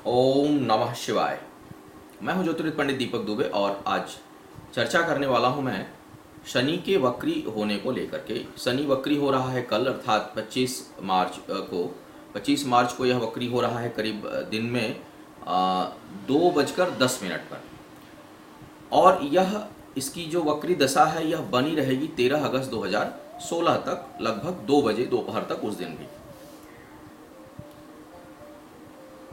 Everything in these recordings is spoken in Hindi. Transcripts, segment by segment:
ओम नमः शिवाय। मैं हूं ज्योतिर्विद पंडित दीपक दुबे और आज चर्चा करने वाला हूं मैं शनि के वक्री होने को लेकर के। शनि वक्री हो रहा है कल अर्थात 25 मार्च को यह वक्री हो रहा है करीब दिन में 2:10 पर। और यह इसकी जो वक्री दशा है यह बनी रहेगी 13 अगस्त 2016 तक, लगभग 2 बजे दोपहर तक उस दिन भी।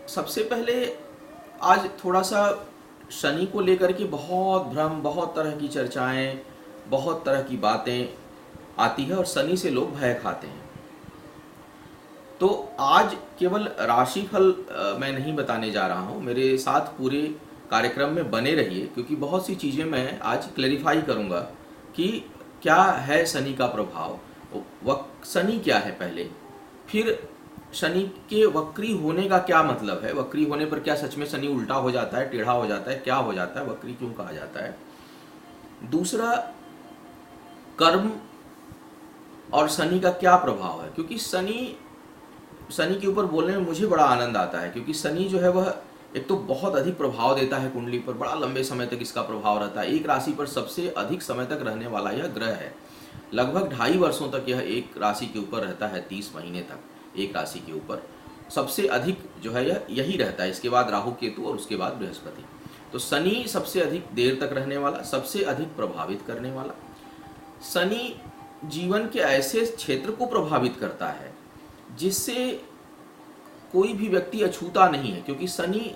सबसे पहले आज थोड़ा सा शनि को लेकर के बहुत भ्रम, बहुत तरह की चर्चाएं, बहुत तरह की बातें आती है और शनि से लोग भय खाते हैं। तो आज केवल राशिफल मैं नहीं बताने जा रहा हूं, मेरे साथ पूरे कार्यक्रम में बने रहिए क्योंकि बहुत सी चीज़ें मैं आज क्लैरिफाई करूंगा कि क्या है शनि का प्रभाव, शनि क्या है पहले, फिर शनि के वक्री होने का क्या मतलब है, वक्री होने पर क्या सच में शनि उल्टा हो जाता है, टेढ़ा हो जाता है, क्या हो जाता है, वक्री क्यों कहा जाता है। दूसरा, कर्म और शनि का क्या प्रभाव है, क्योंकि शनि के ऊपर बोलने में मुझे बड़ा आनंद आता है क्योंकि शनि जो है वह एक तो बहुत अधिक प्रभाव देता है कुंडली पर, बड़ा लंबे समय तक इसका प्रभाव रहता है। एक राशि पर सबसे अधिक समय तक रहने वाला यह ग्रह है। लगभग 2.5 वर्षों तक यह एक राशि के ऊपर रहता है, 30 महीने तक एक राशि के ऊपर सबसे अधिक जो है यह यही रहता है। इसके बाद राहु केतु और उसके बाद बृहस्पति। तो शनि सबसे अधिक देर तक रहने वाला, सबसे अधिक प्रभावित करने वाला। शनि जीवन के ऐसे क्षेत्र को प्रभावित करता है जिससे कोई भी व्यक्ति अछूता नहीं है, क्योंकि शनि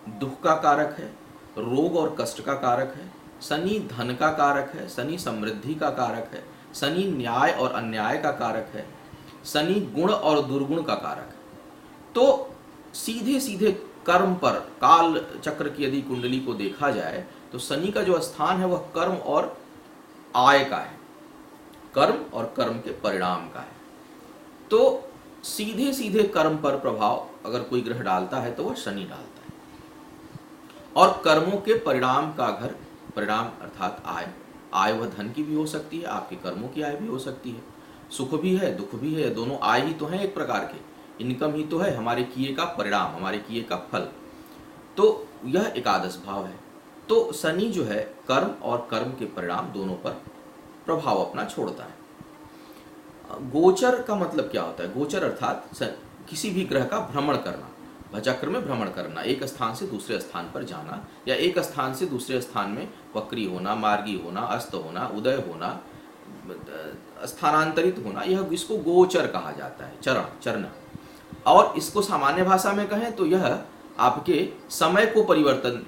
दुख का कारक है, रोग और कष्ट का कारक है, शनि धन का कारक है, शनि समृद्धि का कारक है, शनि न्याय और अन्याय का कारक है, शनि गुण और दुर्गुण का कारक है। तो सीधे सीधे कर्म पर काल चक्र की यदि कुंडली को देखा जाए तो शनि का जो स्थान है वह कर्म और आय का है, कर्म और कर्म के परिणाम का है। तो सीधे सीधे कर्म पर प्रभाव अगर कोई ग्रह डालता है तो वह शनि डालता है। और कर्मों के परिणाम का घर, परिणाम अर्थात आय वह धन की भी हो सकती है, आपके कर्मों की आय भी हो सकती है, सुख भी है दुख भी है, दोनों आय ही तो हैं एक प्रकार के, इनकम ही तो है, हमारे किए का परिणाम, हमारे किए का फल। तो यह एकादश भाव है। तो शनि जो है कर्म और कर्म के परिणाम दोनों पर प्रभाव अपना छोड़ता है। गोचर का मतलब क्या होता है? गोचर अर्थात किसी भी ग्रह का भ्रमण करना, भचक्र में भ्रमण करना, एक स्थान से दूसरे स्थान पर जाना या एक स्थान से दूसरे स्थान में वक्री होना, मार्गी होना, अस्त होना, उदय होना, स्थानांतरित होना, यह इसको गोचर कहा जाता है, चरण। और इसको सामान्य भाषा में कहें तो यह आपके समय को परिवर्तन,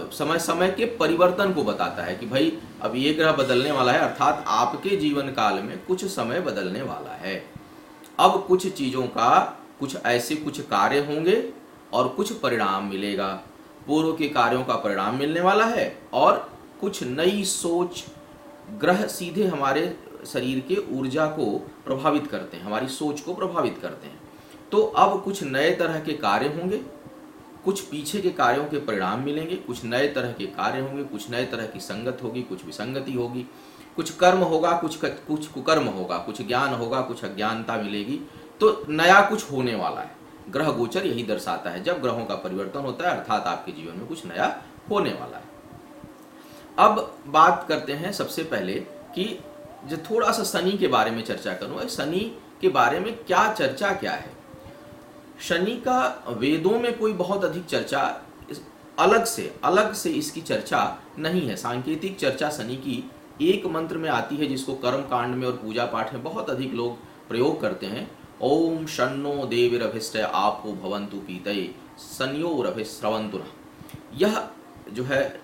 समय के परिवर्तन को बताता है कि भाई अब ये ग्रह बदलने वाला है, अर्थात आपके जीवन काल में कुछ समय बदलने वाला है। अब कुछ चीज़ों का कुछ ऐसे कुछ कार्य होंगे और कुछ परिणाम मिलेगा। पूर्व के कार्यों का परिणाम मिलने वाला है और कुछ नई सोच, ग्रह सीधे हमारे शरीर के ऊर्जा को प्रभावित करते हैं, हमारी सोच को प्रभावित करते हैं। तो अब कुछ नए तरह के कार्य होंगे, कुछ पीछे के कार्यों के परिणाम मिलेंगे, कुछ नए तरह के कार्य होंगे, कुछ नए तरह की संगत होगी, कुछ विसंगति होगी, कुछ कर्म होगा, कुछ कुकर्म होगा, कुछ ज्ञान होगा, कुछ अज्ञानता मिलेगी। तो नया कुछ होने वाला है। ग्रह गोचर यही दर्शाता है, जब ग्रहों का परिवर्तन होता है अर्थात आपके जीवन में कुछ नया होने वाला है। अब बात करते हैं सबसे पहले कि जो थोड़ा सा शनि के बारे में चर्चा करूँ, शनि के बारे में क्या चर्चा क्या है। शनि का वेदों में कोई बहुत अधिक चर्चा, अलग से इसकी चर्चा नहीं है। सांकेतिक चर्चा शनि की एक मंत्र में आती है जिसको कर्म कांड में और पूजा पाठ में बहुत अधिक लोग प्रयोग करते हैं। ओम शन्नो देवीरभिष्ट आपो भवन्तु पीतये शन्योरभिस्रवन्तु नः। यह जो है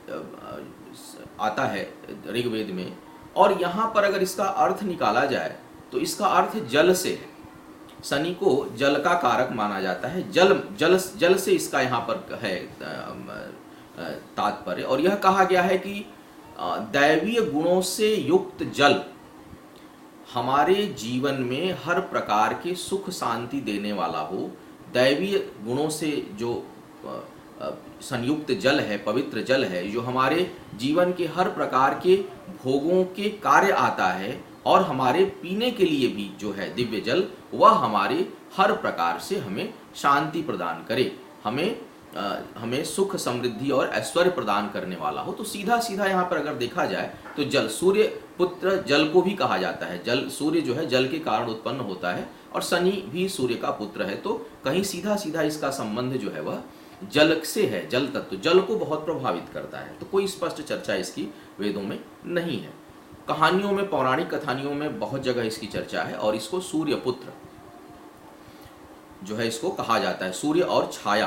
आता है ऋग्वेद में। और यहाँ पर अगर इसका अर्थ निकाला जाए तो इसका अर्थ जल से है। शनि को जल का कारक माना जाता है, जल से इसका यहाँ पर है तात्पर्य। और यह कहा गया है कि दैवीय गुणों से युक्त जल हमारे जीवन में हर प्रकार के सुख शांति देने वाला हो। दैवीय गुणों से जो संयुक्त जल है, पवित्र जल है, जो हमारे जीवन के हर प्रकार के भोगों के कार्य आता है और हमारे पीने के लिए भी जो है दिव्य जल, वह हमारे हर प्रकार से हमें शांति प्रदान करे, हमें हमें सुख समृद्धि और ऐश्वर्य प्रदान करने वाला हो। तो सीधा सीधा यहाँ पर अगर देखा जाए तो जल, सूर्य पुत्र जल को भी कहा जाता है। जल, सूर्य जो है जल के कारण उत्पन्न होता है और शनि भी सूर्य का पुत्र है। तो कहीं सीधा सीधा इसका संबंध जो है वह जल से है। जल तत्व जल को बहुत प्रभावित करता है। तो कोई स्पष्ट चर्चा इसकी वेदों में नहीं है। कहानियों में, पौराणिक कथानियों में बहुत जगह इसकी चर्चा है और इसको सूर्य पुत्र जो है इसको कहा जाता है। सूर्य और छाया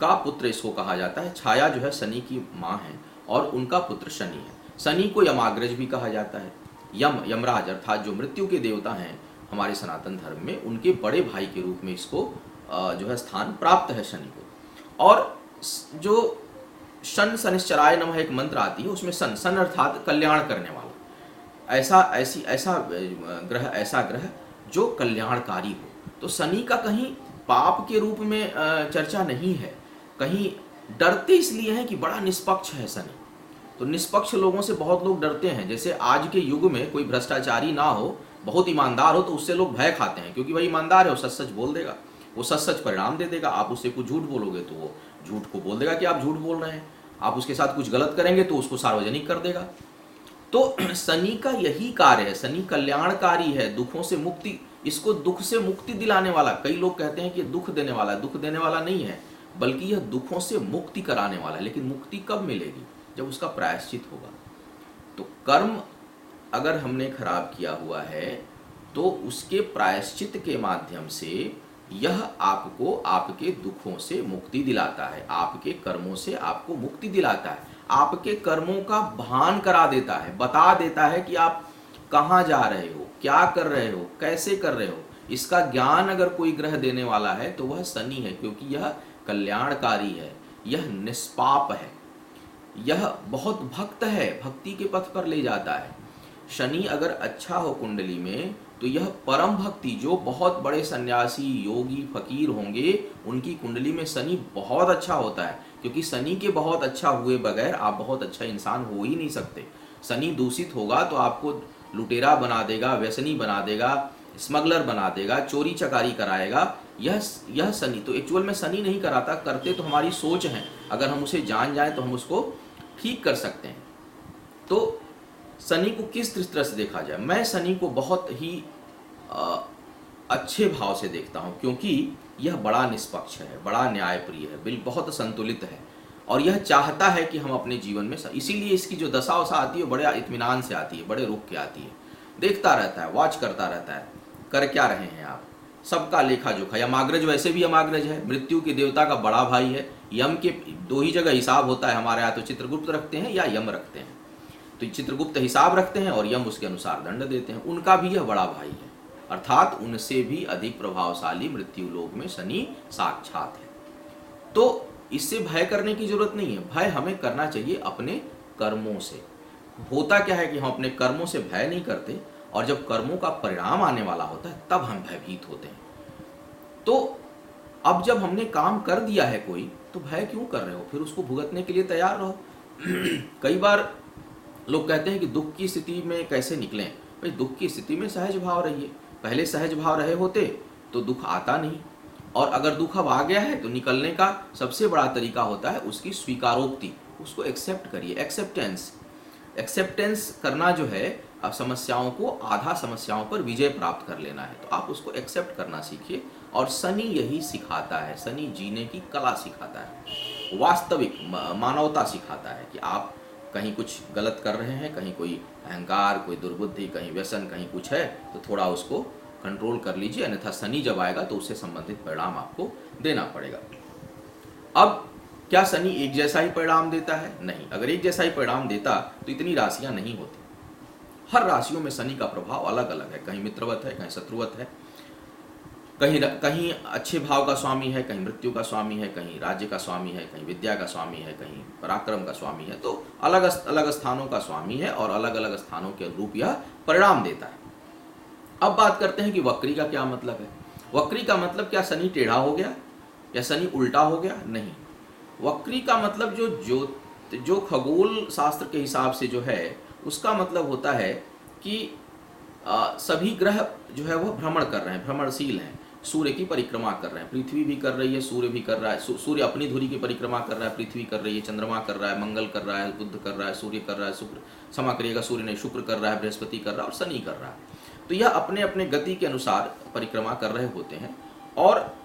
का पुत्र इसको कहा जाता है। छाया जो है शनि की माँ है और उनका पुत्र शनि है। शनि को यमाग्रज भी कहा जाता है। यमराज अर्थात जो मृत्यु के देवता हैं हमारे सनातन धर्म में, उनके बड़े भाई के रूप में इसको जो है स्थान प्राप्त है शनि को। और जो शन शनिश्चराय नमः एक मंत्र आती है, उसमें सन अर्थात कल्याण करने वाला, ऐसा ग्रह जो कल्याणकारी हो। तो शनि का कहीं पाप के रूप में चर्चा नहीं है। कहीं डरते इसलिए हैं कि बड़ा निष्पक्ष है शनि। तो निष्पक्ष लोगों से बहुत लोग डरते हैं। जैसे आज के युग में कोई भ्रष्टाचारी ना हो, बहुत ईमानदार हो, तो उससे लोग भय खाते हैं, क्योंकि भाई ईमानदार है, वो सच सच बोल देगा, वो सच सच परिणाम दे देगा। आप उससे कुछ झूठ बोलोगे तो वो झूठ को बोल देगा कि आप झूठ बोल रहे हैं। आप उसके साथ कुछ गलत करेंगे तो उसको सार्वजनिक कर देगा। तो शनि का यही कार्य है। शनि कल्याणकारी है, दुखों से मुक्ति, इसको दुख से मुक्ति दिलाने वाला। कई लोग कहते हैं कि दुख देने वाला, दुख देने वाला नहीं है, बल्कि यह दुखों से मुक्ति कराने वाला है। लेकिन मुक्ति कब मिलेगी? जब उसका प्रायश्चित होगा। तो कर्म अगर हमने खराब किया हुआ है तो उसके प्रायश्चित के माध्यम से यह आपको आपके दुखों से मुक्ति दिलाता है, आपके कर्मों से आपको मुक्ति दिलाता है, आपके कर्मों का भान करा देता है, बता देता है कि आप कहाँ जा रहे हो, क्या कर रहे हो, कैसे कर रहे हो। इसका ज्ञान अगर कोई ग्रह देने वाला है तो वह शनि है, क्योंकि यह कल्याणकारी है, यह निष्पाप है, यह बहुत भक्त है, भक्ति के पथ पर ले जाता है। शनि अगर अच्छा हो कुंडली में तो यह परम भक्ति, जो बहुत बड़े सन्यासी, योगी, फकीर होंगे, उनकी कुंडली में शनि बहुत अच्छा होता है। क्योंकि शनि के बहुत अच्छा हुए बगैर आप बहुत अच्छा इंसान हो ही नहीं सकते। शनि दूषित होगा तो आपको लुटेरा बना देगा, व्यसनी बना देगा, स्मगलर बना देगा, चोरी चकारी कराएगा। यह शनि तो एक्चुअल में शनि नहीं कराता, करते तो हमारी सोच है। अगर हम उसे जान जाए तो हम उसको ठीक कर सकते हैं। तो शनि को किस तरह से देखा जाए? मैं शनि को बहुत ही अच्छे भाव से देखता हूँ, क्योंकि यह बड़ा निष्पक्ष है, बड़ा न्यायप्रिय है, बहुत संतुलित है, और यह चाहता है कि हम अपने जीवन में, इसीलिए इसकी जो दशा वशा आती है बड़े इत्मीनान से आती है, बड़े रुख के आती है। देखता रहता है, वॉच करता रहता है, कर क्या रहे हैं आप, सबका लेखा जोखा। यमाग्रज वैसे भी यमाग्रज है, मृत्यु के देवता का बड़ा भाई है। यम के दो ही जगह हिसाब होता है हमारे यहाँ, तो चित्रगुप्त रखते हैं या यम रखते हैं। तो चित्रगुप्त हिसाब रखते हैं और यम उसके अनुसार दंड देते हैं। उनका भी यह बड़ा भाई है, अर्थात उनसे भी अधिक प्रभावशाली मृत्यु लोक में शनि साक्षात है। तो इससे भय करने की जरूरत नहीं है। भय हमें करना चाहिए अपने कर्मों से। होता क्या है कि हम अपने कर्मों से भय नहीं करते, और जब कर्मों का परिणाम आने वाला होता है तब हम भयभीत होते हैं। तो अब जब हमने काम कर दिया है कोई, तो भय क्यों कर रहे हो? फिर उसको भुगतने के लिए तैयार रहो। कई बार लोग कहते हैं कि दुख की स्थिति में कैसे निकलें। भाई, दुख की स्थिति में सहज भाव रहिए। पहले सहज भाव रहे होते तो दुख आता नहीं, और अगर दुख अब आ गया है तो निकलने का सबसे बड़ा तरीका होता है उसकी स्वीकारोक्ति, उसको एक्सेप्ट करिए। एक्सेप्टेंस करना जो है, अब समस्याओं को, आधा समस्याओं पर विजय प्राप्त कर लेना है, तो आप उसको एक्सेप्ट करना सीखिए। और शनि यही सिखाता है, शनि जीने की कला सिखाता है, वास्तविक मानवता सिखाता है कि आप कहीं कुछ गलत कर रहे हैं, कहीं कोई अहंकार, कोई दुर्बुद्धि, कहीं व्यसन, कहीं कुछ है, तो थोड़ा उसको कंट्रोल कर लीजिए, अन्यथा शनि जब आएगा तो उससे संबंधित परिणाम आपको देना पड़ेगा। अब क्या शनि एक जैसा ही परिणाम देता है? नहीं। अगर एक जैसा ही परिणाम देता तो इतनी राशियां नहीं होती। हर राशियों में शनि का प्रभाव अलग अलग है, कहीं मित्रवत है, कहीं शत्रुवत है, कहीं अच्छे भाव का स्वामी है, कहीं मृत्यु का स्वामी है, कहीं राज्य का स्वामी है, कहीं विद्या का स्वामी है, कहीं पराक्रम का स्वामी है। तो अलग अलग स्थानों का स्वामी है और अलग अलग स्थानों के अनुरूप यह परिणाम देता है। अब बात करते हैं कि वक्री का क्या मतलब है। वक्री का मतलब, क्या शनि टेढ़ा हो गया या शनि उल्टा हो गया? नहीं। वक्री का मतलब जो खगोल शास्त्र के हिसाब से जो है, उसका मतलब होता है कि सभी ग्रह जो है वो भ्रमण कर रहे हैं, भ्रमणशील हैं। सूर्य की परिक्रमा कर रहे हैं। पृथ्वी भी कर रही है, सूर्य भी कर रहा है, सूर्य अपनी धुरी की परिक्रमा कर रहा है, पृथ्वी कर रही है, चंद्रमा कर रहा है, मंगल कर रहा है, बुध कर रहा है, सूर्य कर रहा है, शुक्र क्षमा करिएगा, सूर्य नहीं, शुक्र कर रहा है, बृहस्पति कर रहा है और शनि कर रहा है। तो यह अपने अपने गति के अनुसार परिक्रमा कर रहे होते हैं। और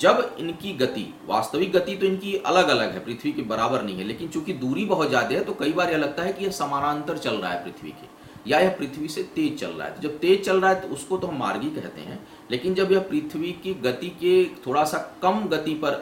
जब इनकी गति, वास्तविक गति तो इनकी अलग अलग है, पृथ्वी के बराबर नहीं है, लेकिन चूंकि दूरी बहुत ज़्यादा है तो कई बार यह लगता है कि यह समानांतर चल रहा है पृथ्वी के, या यह पृथ्वी से तेज चल रहा है। तो जब तेज चल रहा है तो उसको तो हम मार्गी कहते हैं, लेकिन जब यह पृथ्वी की गति के थोड़ा सा कम गति पर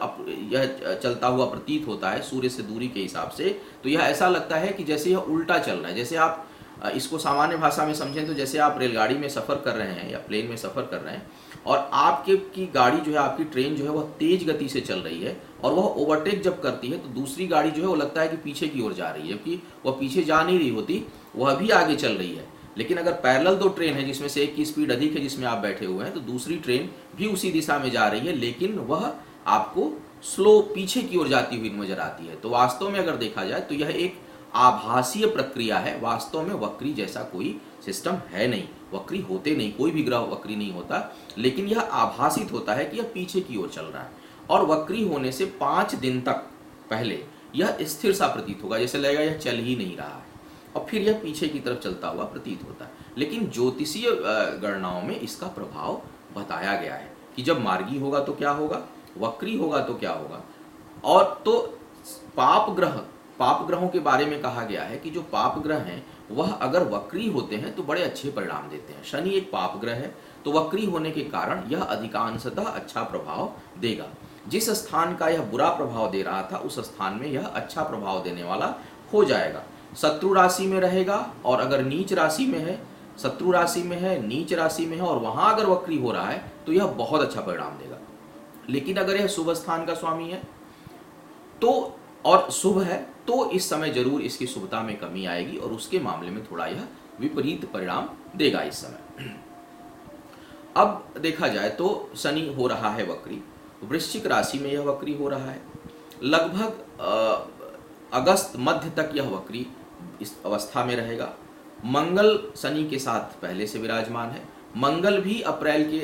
यह चलता हुआ प्रतीत होता है सूर्य से दूरी के हिसाब से, तो यह ऐसा लगता है कि जैसे यह उल्टा चल रहा है। जैसे आप इसको सामान्य भाषा में समझें तो जैसे आप रेलगाड़ी में सफ़र कर रहे हैं या प्लेन में सफ़र कर रहे हैं और आपके की गाड़ी जो है, आपकी ट्रेन जो है वह तेज गति से चल रही है और वह ओवरटेक जब करती है तो दूसरी गाड़ी जो है वो लगता है कि पीछे की ओर जा रही है, जबकि वह पीछे जा नहीं रही होती, वह भी आगे चल रही है। लेकिन अगर पैरेलल दो ट्रेन है जिसमें से एक की स्पीड अधिक है जिसमें आप बैठे हुए हैं, तो दूसरी ट्रेन भी उसी दिशा में जा रही है, लेकिन वह आपको स्लो पीछे की ओर जाती हुई नजर आती है। तो वास्तव में अगर देखा जाए तो यह एक आभासीय प्रक्रिया है, वास्तव में वक्री जैसा कोई सिस्टम है नहीं, वक्री होते नहीं, कोई भी ग्रह वक्री नहीं होता, लेकिन यह आभासित होता है कि यह पीछे की ओर चल रहा है। और वक्री होने से 5 दिन तक पहले यह स्थिर सा प्रतीत होगा, जैसे लगेगा यह चल ही नहीं रहा है, और फिर यह पीछे की तरफ चलता हुआ प्रतीत होता है। लेकिन ज्योतिषीय गणनाओं में इसका प्रभाव बताया गया है कि जब मार्गी होगा तो क्या होगा, वक्री होगा तो क्या होगा। और तो पाप ग्रहों के बारे में कहा गया है कि जो पाप ग्रह हैं वह अगर वक्री होते हैं तो बड़े अच्छे परिणाम देते हैं। शनि एक पाप ग्रह है, तो वक्री होने के कारण यह अधिकांशतः अच्छा प्रभाव देगा। जिस स्थान का यह बुरा प्रभाव दे रहा था उस स्थान में यह अच्छा प्रभाव देने वाला हो जाएगा। शत्रु राशि में रहेगा, और अगर नीच राशि में है, शत्रु राशि में है, नीच राशि में है और वहां अगर वक्री हो रहा है तो यह बहुत अच्छा परिणाम देगा। लेकिन अगर यह शुभ स्थान का स्वामी है तो और शुभ है तो इस समय जरूर इसकी शुभता में कमी आएगी और उसके मामले में थोड़ा यह विपरीत परिणाम देगा इस समय। अब देखा जाए तो शनि हो रहा है वक्री, वृश्चिक राशि में यह वक्री हो रहा है। लगभग अगस्त मध्य तक यह वक्री इस अवस्था में रहेगा। मंगल शनि के साथ पहले से विराजमान है, मंगल भी अप्रैल के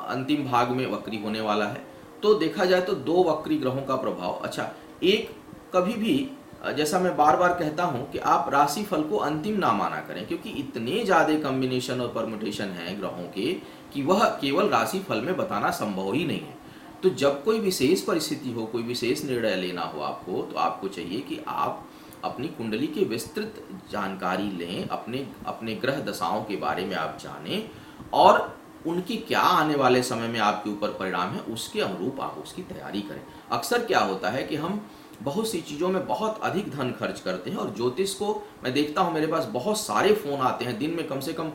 अंतिम भाग में वक्री होने वाला है। तो देखा जाए तो 2 वक्री ग्रहों का प्रभाव। अच्छा, एक कभी भी जैसा मैं बार बार कहता हूं कि आप राशिफल को अंतिम ना माना करें, क्योंकि इतने ज़्यादा कॉम्बिनेशन और परम्यूटेशन हैं ग्रहों के कि वह केवल राशिफल में बताना संभव ही नहीं है। तो जब कोई विशेष परिस्थिति हो, कोई विशेष निर्णय लेना हो आपको, तो आपको चाहिए कि आप अपनी कुंडली की विस्तृत जानकारी लें, अपने ग्रह दशाओं के बारे में आप जानें और उनकी क्या आने वाले समय में आपके ऊपर परिणाम है उसके अनुरूप आप उसकी तैयारी करें। अक्सर क्या होता है कि हम बहुत सी चीज़ों में बहुत अधिक धन खर्च करते हैं, और ज्योतिष को मैं देखता हूँ, मेरे पास बहुत सारे फ़ोन आते हैं, दिन में कम से कम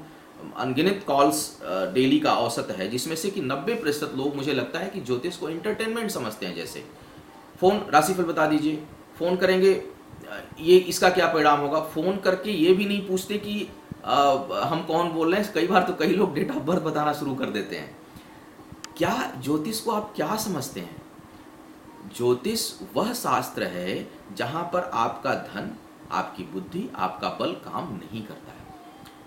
अनगिनत कॉल्स डेली का औसत है, जिसमें से कि 90% लोग, मुझे लगता है कि ज्योतिष को इंटरटेनमेंट समझते हैं। जैसे फ़ोन राशिफल बता दीजिए, फ़ोन करेंगे ये इसका क्या परिणाम होगा, फ़ोन करके ये भी नहीं पूछते कि हम कौन बोल रहे हैं। कई बार तो कई लोग डेट ऑफ बर्थ बताना शुरू कर देते हैं। क्या ज्योतिष को आप क्या समझते हैं? ज्योतिष वह शास्त्र है जहां पर आपका धन, आपकी बुद्धि, आपका बल काम नहीं करता है।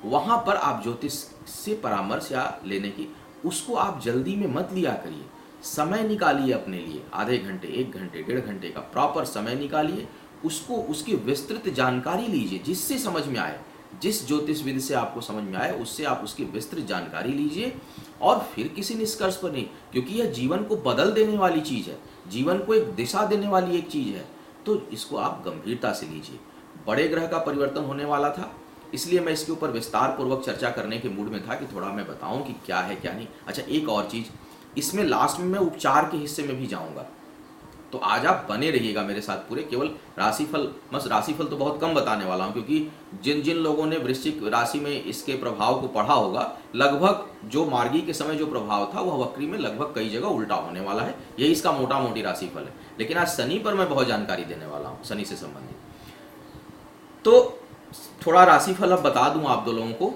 वहां पर आप ज्योतिष से परामर्श या लेने की, उसको आप जल्दी में मत लिया करिए। समय निकालिए अपने लिए, आधे घंटे, 1 घंटे, 1.5 घंटे का प्रॉपर समय निकालिए, उसको उसकी विस्तृत जानकारी लीजिए, जिससे समझ में आए, जिस ज्योतिष विधि से आपको समझ में आए उससे आप उसकी विस्तृत जानकारी लीजिए और फिर किसी निष्कर्ष पर नहीं, क्योंकि यह जीवन को बदल देने वाली चीज़ है, जीवन को एक दिशा देने वाली एक चीज़ है। तो इसको आप गंभीरता से लीजिए। बड़े ग्रह का परिवर्तन होने वाला था, इसलिए मैं इसके ऊपर विस्तार पूर्वक चर्चा करने के मूड में था कि थोड़ा मैं बताऊं कि क्या है क्या नहीं। अच्छा, एक और चीज़, इसमें लास्ट में मैं उपचार के हिस्से में भी जाऊंगा, तो आज आप बने रहिएगा मेरे साथ पूरे। केवल राशिफल, बस राशिफल तो बहुत कम बताने वाला हूं, क्योंकि जिन जिन लोगों ने वृश्चिक राशि में इसके प्रभाव को पढ़ा होगा, लगभग जो मार्गी के समय जो प्रभाव था वह वक्री में लगभग कई जगह उल्टा होने वाला है। यही इसका मोटा मोटी राशिफल है। लेकिन आज शनि पर मैं बहुत जानकारी देने वाला हूँ, शनि से संबंधित। तो थोड़ा राशिफल अब बता दूं आप दो लोगों को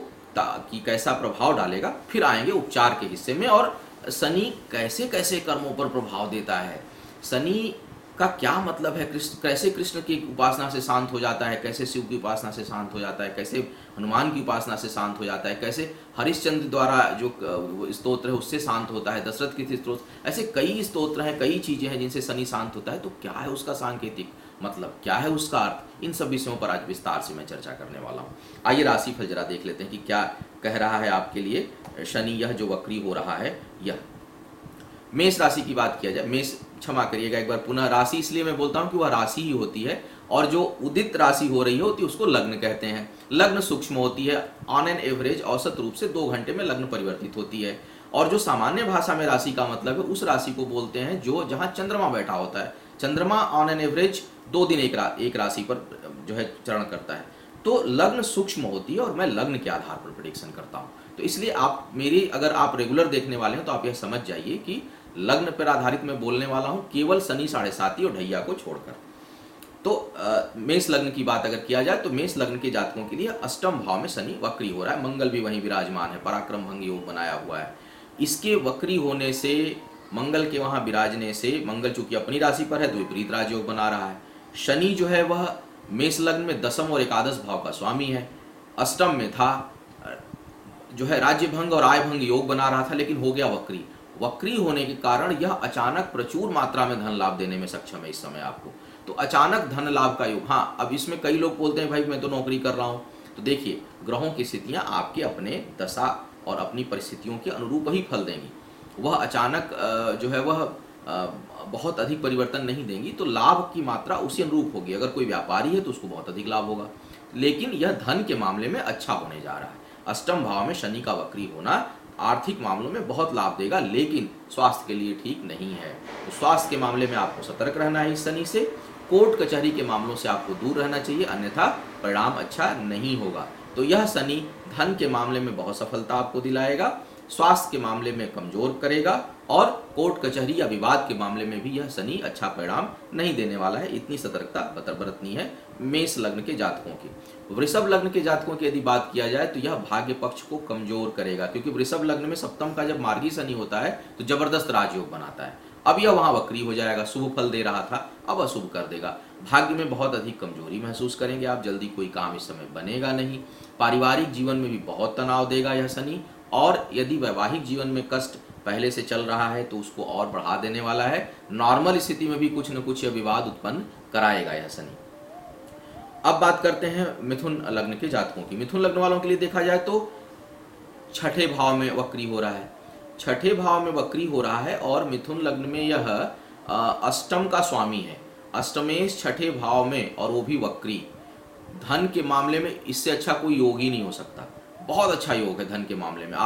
कि कैसा प्रभाव डालेगा, फिर आएंगे उपचार के हिस्से में और शनि कैसे कैसे कर्मों पर प्रभाव देता है। शनि का क्या मतलब है, कृष्ण कैसे कृष्ण की उपासना से शांत हो जाता है, कैसे शिव की उपासना से शांत हो जाता है, कैसे हनुमान की उपासना से शांत हो जाता है, कैसे हरिश्चंद्र द्वारा जो वो स्तोत्र है उससे शांत होता है, दशरथ के स्तोत्र, ऐसे कई स्तोत्र हैं, कई चीज़ें हैं जिनसे शनि शांत होता है। तो क्या है उसका सांकेतिक मतलब, क्या है उसका अर्थ, इन सब विषयों पर आज विस्तार से मैं चर्चा करने वाला हूँ। आइए राशिफल जरा देख लेते हैं कि क्या कह रहा है आपके लिए शनि, यह जो वक्री हो रहा है यह। मेष राशि की बात किया जाए, मेष, क्षमा करिएगा एक बार पुनः, राशि इसलिए मैं बोलता हूँ कि वह राशि ही होती है, और जो उदित राशि हो रही होती है उसको लग्न कहते हैं। लग्न सूक्ष्म होती है, ऑन एन एवरेज औसत रूप से 2 घंटे में लग्न परिवर्तित होती है। और जो सामान्य भाषा में राशि का मतलब है, उस राशि को बोलते हैं जो जहाँ चंद्रमा बैठा होता है। चंद्रमा ऑन एन एवरेज 2 दिन एक राशि पर जो है चरण करता है। तो लग्न सूक्ष्म होती है और मैं लग्न के आधार पर प्रेडिक्शन करता हूँ। तो इसलिए आप मेरी, अगर आप रेगुलर देखने वाले हैं तो आप यह समझ जाइए कि लग्न पर आधारित मैं बोलने वाला हूँ, केवल शनि 7.5 और ढैया को छोड़कर। तो मेष लग्न की बात अगर किया जाए तो मेष लग्न के जातकों के लिए अष्टम भाव में शनि वक्री हो रहा है, मंगल भी वहीं विराजमान है, पराक्रम भंग योग बनाया हुआ है। इसके वक्री होने से, मंगल के वहाँ विराजने से, मंगल चूंकि अपनी राशि पर है तो विपरीत राजयोग बना रहा है। शनि जो है वह मेष लग्न में दसम और एकादश भाव का स्वामी है, अष्टम में था, जो है राज्य भंग और आय भंग योग बना रहा था, लेकिन हो गया वक्री। वक्री होने के कारण यह अचानक प्रचुर मात्रा में धन लाभ देने में सक्षम है इस समय आपको। तो अचानक धन लाभ का योग। हाँ, अब इसमें कई लोग बोलते हैं भाई मैं तो नौकरी कर रहा हूँ। तो देखिए, ग्रहों की स्थितियाँ आपके अपने दशा और अपनी परिस्थितियों के अनुरूप ही फल देंगी। वह अचानक जो है वह बहुत अधिक परिवर्तन नहीं देंगी, तो लाभ की मात्रा उसी अनुरूप होगी। अगर कोई व्यापारी है तो उसको बहुत अधिक लाभ होगा, लेकिन यह धन के मामले में अच्छा होने जा रहा है। अष्टम भाव में शनि का वक्री होना आर्थिक मामलों में बहुत लाभ देगा, लेकिन स्वास्थ्य के लिए ठीक नहीं है। तो स्वास्थ्य के मामले में आपको सतर्क रहना है इस शनि से। कोर्ट कचहरी के मामलों से आपको दूर रहना चाहिए, अन्यथा परिणाम अच्छा नहीं होगा। तो यह शनि धन के मामले में बहुत सफलता आपको दिलाएगा, स्वास्थ्य के मामले में कमजोर करेगा, और कोर्ट कचहरी या विवाद के मामले में भी यह शनि अच्छा परिणाम नहीं देने वाला है। इतनी सतर्कता बरतनी है मेष लग्न के जातकों की। वृषभ लग्न के जातकों की यदि बात किया जाए तो यह भाग्य पक्ष को कमजोर करेगा, क्योंकि वृषभ लग्न में सप्तम का जब मार्गी शनि होता है तो जबरदस्त राजयोग बनाता है। अब यह वहां वक्री हो जाएगा, शुभ फल दे रहा था अब अशुभ कर देगा। भाग्य में बहुत अधिक कमजोरी महसूस करेंगे आप, जल्दी कोई काम इस समय बनेगा नहीं। पारिवारिक जीवन में भी बहुत तनाव देगा यह शनि, और यदि वैवाहिक जीवन में कष्ट पहले से चल रहा है तो उसको और बढ़ा देने वाला है। नॉर्मल स्थिति में भी कुछ न कुछ यह विवाद उत्पन्न कराएगा यह शनि। अब बात करते हैं मिथुन लग्न के जातकों की। मिथुन लग्न वालों के लिए देखा जाए तो छठे भाव में वक्री हो रहा है, छठे भाव में वक्री हो रहा है, और मिथुन लग्न में यह अष्टम का स्वामी है, अष्टमेश छठे भाव में, और वो भी वक्री। धन के मामले में इससे अच्छा कोई योग ही नहीं हो सकता, बहुत अच्छा योग है धन के मामले में।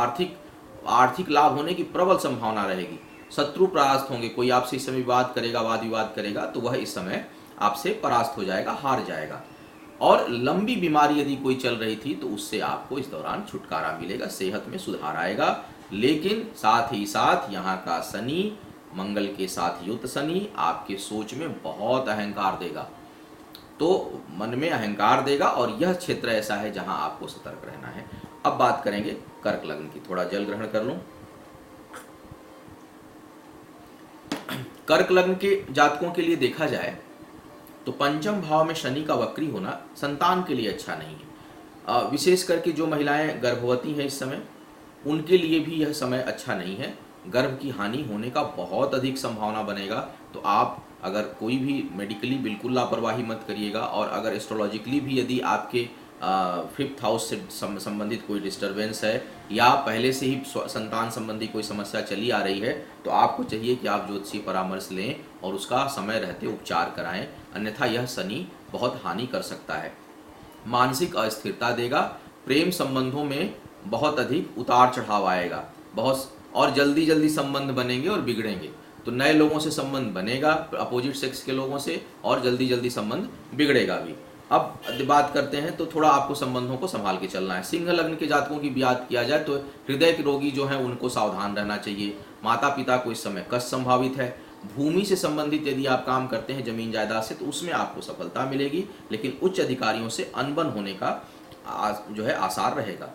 आर्थिक लाभ होने की प्रबल संभावना रहेगी। शत्रु परास्त होंगे, कोई आपसे इस समय विवाद करेगा, वाद विवाद करेगा, तो वह इस समय आपसे परास्त हो जाएगा, हार जाएगा। और लंबी बीमारी यदि कोई चल रही थी तो उससे आपको इस दौरान छुटकारा मिलेगा, सेहत में सुधार आएगा। लेकिन साथ ही साथ यहाँ का शनि, मंगल के साथ युक्त शनि, आपके सोच में बहुत अहंकार देगा, तो मन में अहंकार देगा, और यह क्षेत्र ऐसा है जहां आपको सतर्क रहना है। अब बात करेंगे कर्क लग्न की, थोड़ा जल ग्रहण कर लूं। कर्क लग्न के जातकों के लिए देखा जाए तो पंचम भाव में शनि का वक्री होना संतान के लिए अच्छा नहीं है। विशेष करके जो महिलाएं गर्भवती हैं इस समय, उनके लिए भी यह समय अच्छा नहीं है। गर्भ की हानि होने का बहुत अधिक संभावना बनेगा। तो आप अगर कोई भी मेडिकली बिल्कुल लापरवाही मत करिएगा, और अगर एस्ट्रोलॉजिकली भी यदि आपके 5th हाउस से संबंधित कोई डिस्टर्बेंस है, या पहले से ही संतान संबंधी कोई समस्या चली आ रही है, तो आपको चाहिए कि आप ज्योतिषी परामर्श लें और उसका समय रहते उपचार कराएं, अन्यथा यह शनि बहुत हानि कर सकता है। मानसिक अस्थिरता देगा, प्रेम संबंधों में बहुत अधिक उतार चढ़ाव आएगा, बहुत, और जल्दी जल्दी संबंध बनेंगे और बिगड़ेंगे। तो नए लोगों से संबंध बनेगा, अपोजिट सेक्स के लोगों से, और जल्दी जल्दी संबंध बिगड़ेगा भी। अब बात करते हैं तो थोड़ा आपको संबंधों को संभाल के चलना है। सिंह लग्न के जातकों की बात किया जाए तो हृदय के रोगी जो हैं उनको सावधान रहना चाहिए। माता पिता को इस समय कष्ट संभावित है। भूमि से संबंधित यदि आप काम करते हैं जमीन जायदाद से, तो उसमें आपको सफलता मिलेगी, लेकिन उच्च अधिकारियों से अनबन होने का जो है आसार रहेगा।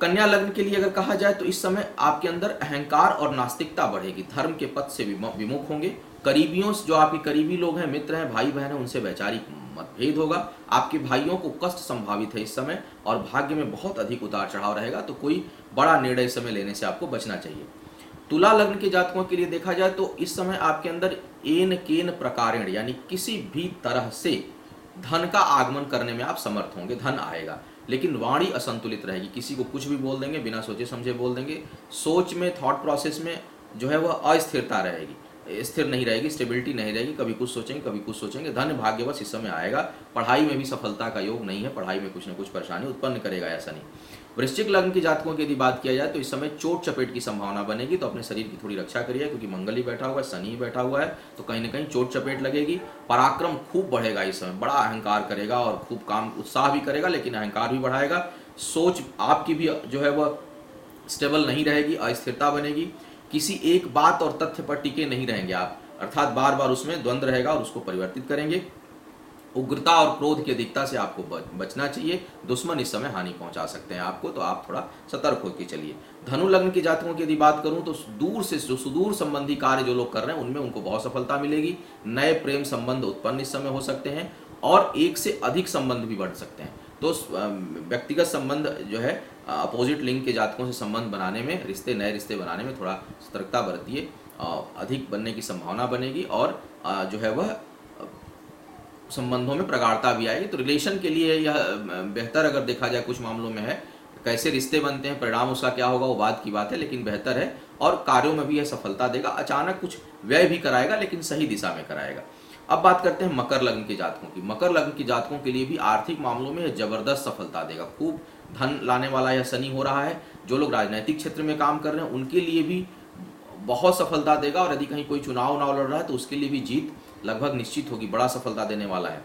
कन्या लग्न के लिए अगर कहा जाए तो इस समय आपके अंदर अहंकार और नास्तिकता बढ़ेगी, धर्म के पथ से विमुख होंगे, करीबियों जो आपके करीबी लोग हैं, मित्र हैं, भाई बहन हैं, उनसे वैचारिक मतभेद होगा, आपके भाइयों को कष्ट संभावित है इस समय, और भाग्य में बहुत अधिक उतार चढ़ाव रहेगा, तो कोई बड़ा निर्णय इस समय लेने से आपको बचना चाहिए। तुला लग्न के जातकों के लिए देखा जाए तो इस समय आपके अंदर एन केन प्रकारेण यानी किसी भी तरह से धन का आगमन करने में आप समर्थ होंगे, धन आएगा, लेकिन वाणी असंतुलित रहेगी, किसी को कुछ भी बोल देंगे, बिना सोचे समझे बोल देंगे, सोच में, थॉट प्रोसेस में जो है वह अस्थिरता रहेगी, स्थिर नहीं रहेगी, स्टेबिलिटी नहीं रहेगी, कभी कुछ सोचेंगे कभी कुछ सोचेंगे। धन भाग्यवश इस समय आएगा, पढ़ाई में भी सफलता का योग नहीं है, पढ़ाई में कुछ न कुछ परेशानी उत्पन्न करेगा ऐसा नहीं। वृश्चिक लग्न के जातकों की यदि बात किया जाए तो इस समय चोट चपेट की संभावना बनेगी, तो अपने शरीर की थोड़ी रक्षा करिए, क्योंकि मंगल ही बैठा हुआ है, शनि ही बैठा हुआ है, तो कहीं ना कहीं चोट चपेट लगेगी। पराक्रम खूब बढ़ेगा इस समय, बड़ा अहंकार करेगा और खूब काम उत्साह भी करेगा, लेकिन अहंकार भी बढ़ाएगा। सोच आपकी भी जो है वह स्टेबल नहीं रहेगी, अस्थिरता बनेगी, किसी एक बात और तथ्य पर टिके नहीं रहेंगे आप, अर्थात बार बार उसमें द्वंद्व रहेगा और उसको परिवर्तित करेंगे। उग्रता और क्रोध की अधिकता से आपको बचना चाहिए, दुश्मन इस समय हानि पहुंचा सकते हैं आपको, तो आप थोड़ा सतर्क होकर चलिए। धनु लग्न के जातकों की यदि बात करूं तो दूर से जो सुदूर संबंधी कार्य जो लोग कर रहे हैं उनमें उनको बहुत सफलता मिलेगी, नए प्रेम संबंध उत्पन्न इस समय हो सकते हैं और एक से अधिक संबंध भी बढ़ सकते हैं। तो व्यक्तिगत संबंध जो है अपोजिट लिंग के जातकों से संबंध बनाने में, नए रिश्ते बनाने में थोड़ा सतर्कता बरतिए, अधिक बनने की संभावना बनेगी और जो है वह संबंधों में प्रगाढ़ता भी आएगी। तो रिलेशन के लिए यह बेहतर अगर देखा जाए कुछ मामलों में है, कैसे रिश्ते बनते हैं, परिणाम उसका क्या होगा वो बात की बात है, लेकिन बेहतर है और कार्यों में भी यह सफलता देगा। अचानक कुछ व्यय भी कराएगा, लेकिन सही दिशा में कराएगा। अब बात करते हैं मकर लग्न के जातकों की। मकर लग्न के जातकों के लिए भी आर्थिक मामलों में जबरदस्त सफलता देगा, खूब धन लाने वाला यह शनि हो रहा है। जो लोग राजनीतिक क्षेत्र में काम कर रहे हैं उनके लिए भी बहुत सफलता देगा, और यदि कहीं कोई चुनाव लड़ रहा है तो उसके लिए भी जीत लगभग निश्चित होगी, बड़ा सफलता देने वाला है।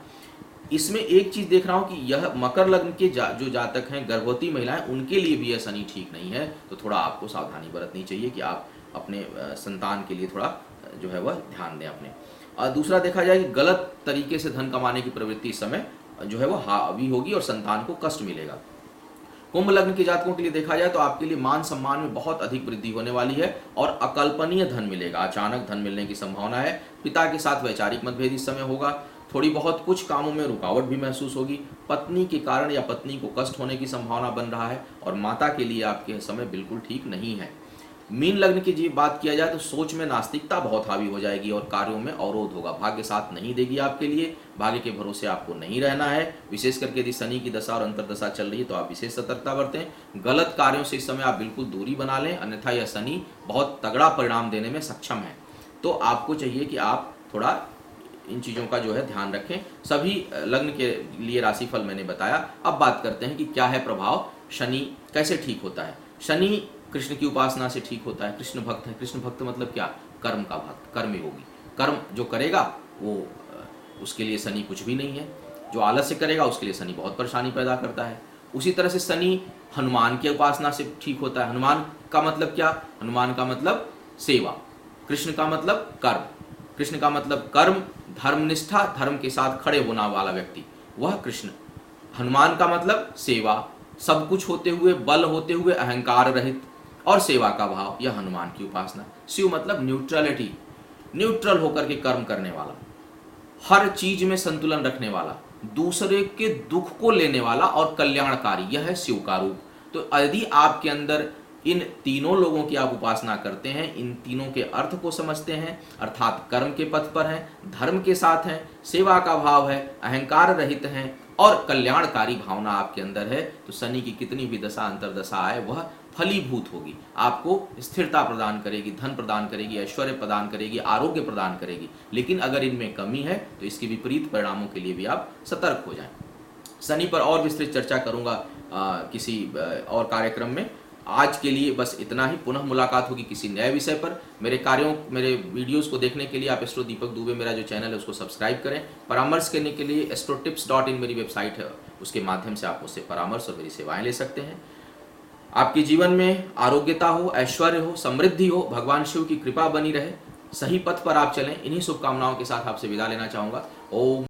इसमें एक चीज देख रहा हूं कि यह मकर लग्न के जो जातक हैं, गर्भवती महिलाएं, उनके लिए भी यह शनि ठीक नहीं है, तो थोड़ा आपको सावधानी बरतनी चाहिए कि आप अपने संतान के लिए थोड़ा जो है वह ध्यान दें अपने। और दूसरा देखा जाए कि गलत तरीके से धन कमाने की प्रवृत्ति इस समय जो है वह हावी होगी और संतान को कष्ट मिलेगा। कुंभ लग्न के जातकों के लिए देखा जाए तो आपके लिए मान सम्मान में बहुत अधिक वृद्धि होने वाली है और अकल्पनीय धन मिलेगा, अचानक धन मिलने की संभावना है। पिता के साथ वैचारिक मतभेद इस समय होगा, थोड़ी बहुत कुछ कामों में रुकावट भी महसूस होगी, पत्नी के कारण या पत्नी को कष्ट होने की संभावना बन रहा है, और माता के लिए आपके समय बिल्कुल ठीक नहीं है। मीन लग्न की जी बात किया जाए तो सोच में नास्तिकता बहुत हावी हो जाएगी और कार्यों में अवरोध होगा, भाग्य साथ नहीं देगी आपके लिए, भाग्य के भरोसे आपको नहीं रहना है। विशेष करके यदि शनि की दशा और अंतर्दशा चल रही है तो आप विशेष सतर्कता बरतें, गलत कार्यों से इस समय आप बिल्कुल दूरी बना लें, अन्यथा यह शनि बहुत तगड़ा परिणाम देने में सक्षम है। तो आपको चाहिए कि आप थोड़ा इन चीज़ों का जो है ध्यान रखें। सभी लग्न के लिए राशिफल मैंने बताया। अब बात करते हैं कि क्या है प्रभाव, शनि कैसे ठीक होता है। शनि कृष्ण की उपासना से ठीक होता है, कृष्ण भक्त है। कृष्ण भक्त मतलब क्या, कर्म का भक्त, कर्मयोगी। कर्म जो करेगा वो उसके लिए शनि कुछ भी नहीं है, जो आलस्य करेगा उसके लिए शनि बहुत परेशानी पैदा करता है। उसी तरह से शनि हनुमान की उपासना से ठीक होता है। हनुमान का मतलब क्या, हनुमान का मतलब सेवा, कृष्ण का मतलब कर्म, कृष्ण का मतलब कर्म, धर्मनिष्ठा, धर्म के साथ खड़े होने वाला व्यक्ति, वह कृष्ण। हनुमान का मतलब सेवा, सब कुछ होते हुए, बल होते हुए अहंकार रहित और सेवा का भाव, यह हनुमान की उपासना। शिव मतलब न्यूट्रलिटी, न्यूट्रल होकर के कर्म करने वाला, हर चीज में संतुलन रखने वाला, दूसरे के दुख को लेने वाला और कल्याणकारी, यह है शिव का रूप। तो यदि आपके अंदर इन तीनों लोगों की आप उपासना करते हैं, इन तीनों के अर्थ को समझते हैं, अर्थात कर्म के पथ पर हैं, धर्म के साथ हैं, सेवा का भाव है, अहंकार रहित हैं और कल्याणकारी भावना आपके अंदर है, तो शनि की कितनी भी दशा अंतर्दशा आए वह फलीभूत होगी, आपको स्थिरता प्रदान करेगी, धन प्रदान करेगी, ऐश्वर्य प्रदान करेगी, आरोग्य प्रदान करेगी। लेकिन अगर इनमें कमी है तो इसके विपरीत परिणामों के लिए भी आप सतर्क हो जाएं। शनि पर और विस्तृत चर्चा करूंगा किसी और कार्यक्रम में। आज के लिए बस इतना ही, पुनः मुलाकात होगी किसी नए विषय पर। मेरे वीडियोस को देखने के लिए आप एस्ट्रो दीपक दुबे मेरा जो चैनल है उसको सब्सक्राइब करें। परामर्श करने के लिए astrotips.in मेरी वेबसाइट है, उसके माध्यम से आप मुझसे परामर्श और मेरी सेवाएं ले सकते हैं। आपके जीवन में आरोग्यता हो, ऐश्वर्य हो, समृद्धि हो, भगवान शिव की कृपा बनी रहे, सही पथ पर आप चलें, इन्हीं शुभकामनाओं के साथ आपसे विदा लेना चाहूँगा। ओम